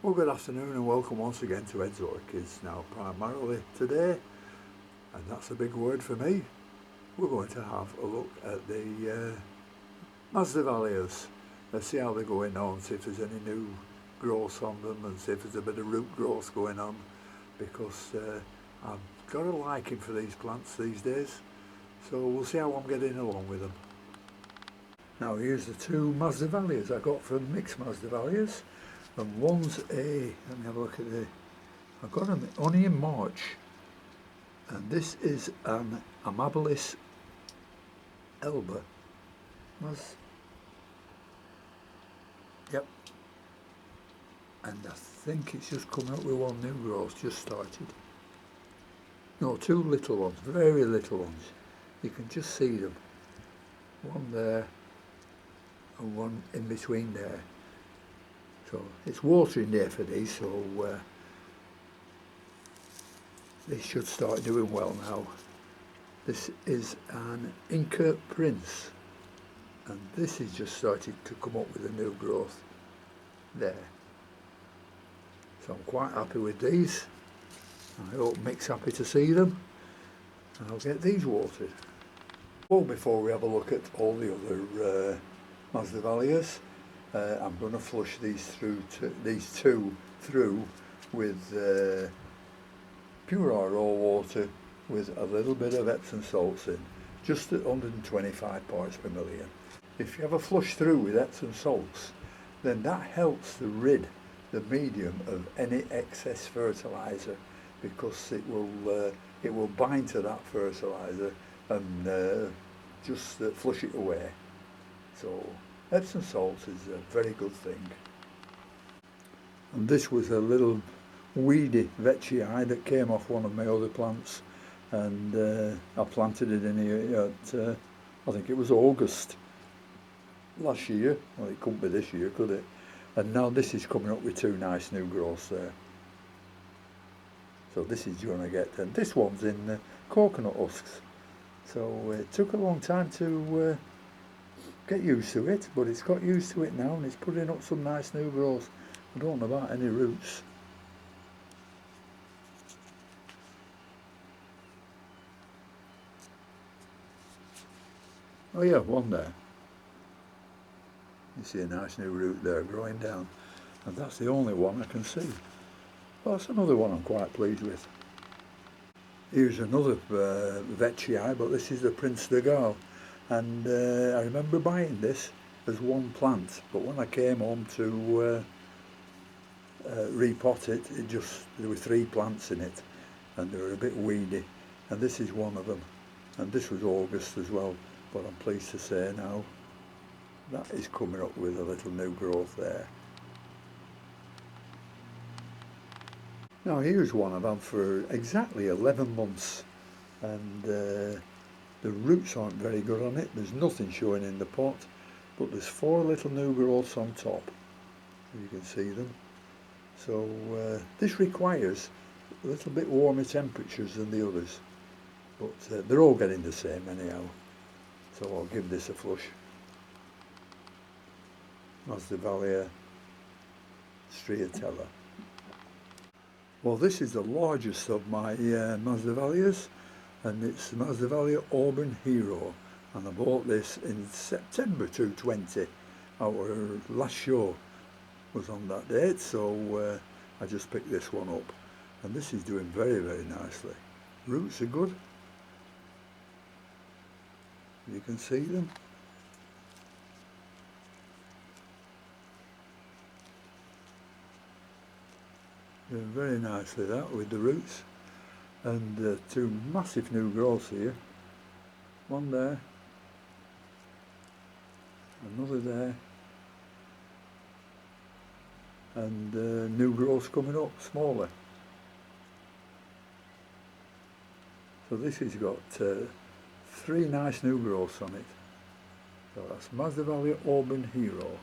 Well, good afternoon and welcome once again to Ed's Orchids. Now, primarily today, and that's a big word for me, we're going to have a look at the Masdevallias. Let's see how they're going on, see if there's any new growth on them and see if there's a bit of root growth going on, because I've got a liking for these plants these days. So we'll see how I'm getting along with them. Now here's the two Masdevallias I got from Mixed Masdevallias. And one's let me have a look at I got them only in March, and this is an Amabilis Elba. Yep. And I think it's just coming up with one new growth, just started. No, two little ones, very little ones. You can just see them. One there and one in between there. So it's watering there for these, so they should start doing well now. This is an Inca Prince, and this is just started to come up with a new growth there. So I'm quite happy with these. I hope Mick's happy to see them, and I'll get these watered. Well, before we have a look at all the other Masdevallias, I'm going to flush these two through with pure raw water with a little bit of Epsom salts in, just at 125 parts per million. If you have a flush through with Epsom salts, then that helps to rid the medium of any excess fertiliser, because it will bind to that fertiliser and just flush it away. So Epsom salts is a very good thing. And this was a little weedy veitchii that came off one of my other plants, and I planted it in here at I think it was August last year. Well, it couldn't be this year, could it? And now this is coming up with two nice new growths there. So this is going to get, and this one's in coconut husks. So it took a long time to get used to it, but it's got used to it now and it's putting up some nice new growth. I don't know about any roots. Oh yeah, one there. You see a nice new root there growing down, and that's the only one I can see. Well, that's another one I'm quite pleased with. Here's another veitchii, but this is the Prince de Galles. And I remember buying this as one plant, but when I came home to repot it, there were three plants in it, and they were a bit weedy, and this is one of them. And this was August as well, but I'm pleased to say now that is coming up with a little new growth there. Now here's one I've had for exactly 11 months, and the roots aren't very good on it. There's nothing showing in the pot, but there's four little new growths on top. You can see them. So this requires a little bit warmer temperatures than the others, but they're all getting the same anyhow. So I'll give this a flush. Masdevallia striatella. Well, this is the largest of my Masdevallias, and it's the Masdevallia Auburn Hero, and I bought this in September 2020. Our last show was on that date, so I just picked this one up, and this is doing very, very nicely. Roots are good. You can see them. Doing very nicely that with the roots, and two massive new growths here. One there, another there, and new growths coming up, smaller. So this has got three nice new growths on it. So that's Masdevallia Auburn Hero.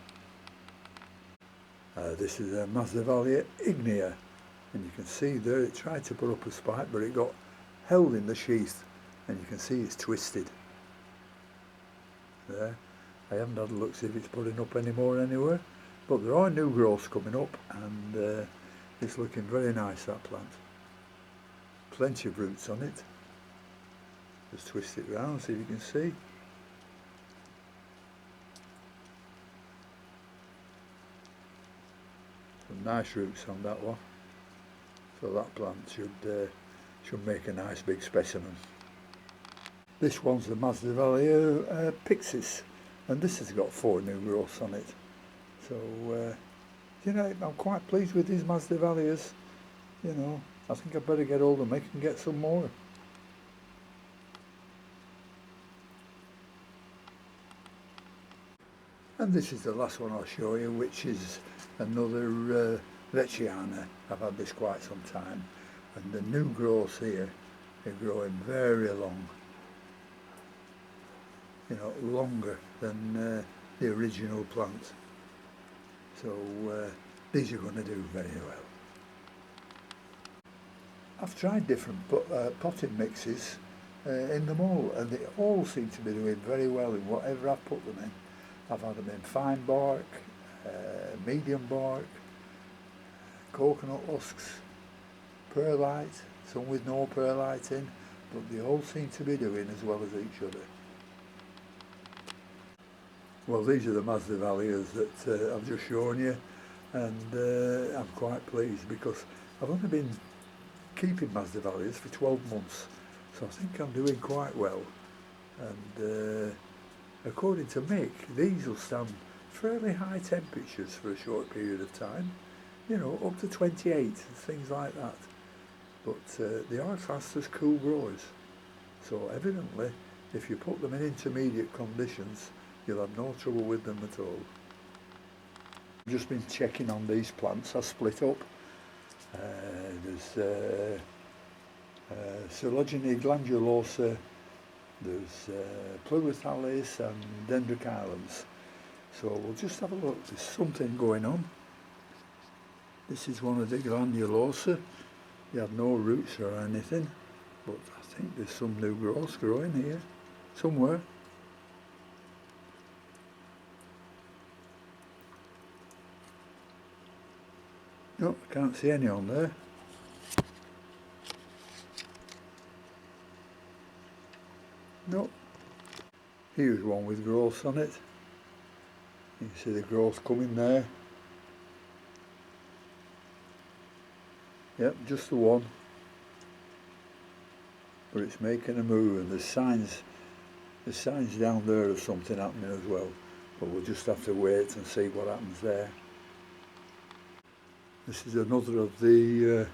This is a Masdevallia Ignea, and you can see there it tried to put up a spike, but it got held in the sheath, and you can see it's twisted. There. I haven't had a look see if it's putting up any more anywhere, But there are new growths coming up, and it's looking very nice, that plant. Plenty of roots on it. Just twist it round so you can see. Some nice roots on that one. So that plant should make a nice big specimen. This one's the Masdevallias Pixis, and this has got 4 new growths on it. So you know, I'm quite pleased with these Masdevallias. You know, I think I better get hold of them and get some more. And this is the last one I'll show you, which is another Vecchiana. I've had this quite some time, and the new growths here are growing very long. You know, longer than the original plant. So these are going to do very well. I've tried different potting mixes in them all, and they all seem to be doing very well in whatever I've put them in. I've had them in fine bark, medium bark, coconut husks, perlite, some with no perlite in, but they all seem to be doing as well as each other. Well, these are the Masdevallias that I've just shown you, and I'm quite pleased because I've only been keeping Masdevallias for 12 months, so I think I'm doing quite well. And according to Mick, these will stand fairly high temperatures for a short period of time, you know, up to 28 and things like that. But they are classed as cool growers, so evidently if you put them in intermediate conditions, you'll have no trouble with them at all. I've just been checking on these plants. I split up. There's Coelogene glandulosa, there's Pleurophthalis and Dendrochilums. So we'll just have a look. There's something going on. This is one of the glandulosa. They have no roots or anything, but I think there's some new growth growing here somewhere. No, I can't see any on there. No. Here's one with growth on it. You can see the growth coming there. Yep, just the one. But it's making a move, and there's signs down there of something happening as well. But we'll just have to wait and see what happens there. This is another of the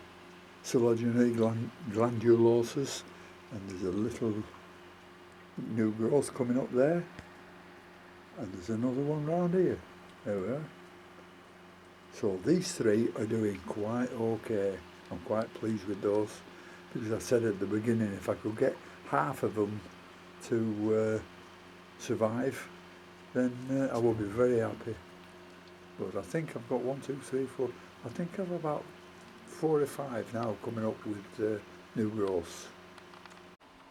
Coelogene glandulosas, and there's a little new growth coming up there, and there's another one round here. There we are. So these 3 are doing quite okay. I'm quite pleased with those, because I said at the beginning if I could get half of them to survive, then I would be very happy. But I think I've got 1, 2, 3, 4. I think I've about 4 or 5 now coming up with new growths.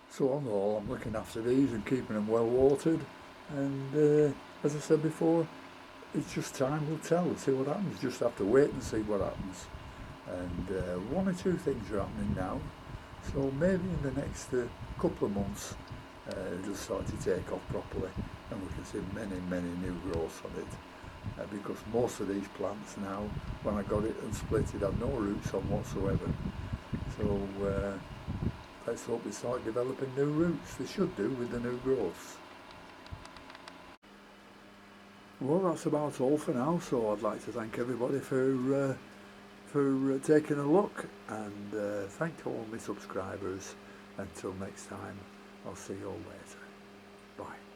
So on the whole, I'm looking after these and keeping them well watered, and as I said before, it's just time will tell. We'll see what happens. Just have to wait and see what happens. And 1 or 2 things are happening now, so maybe in the next couple of months it'll start to take off properly, and we can see many new growths on it. Because most of these plants now, when I got it and split it, had no roots on whatsoever. So let's hope they start developing new roots. They should do with the new growths. Well, that's about all for now, so I'd like to thank everybody for taking a look, and thank all my subscribers. Until next time, I'll see you all later. Bye.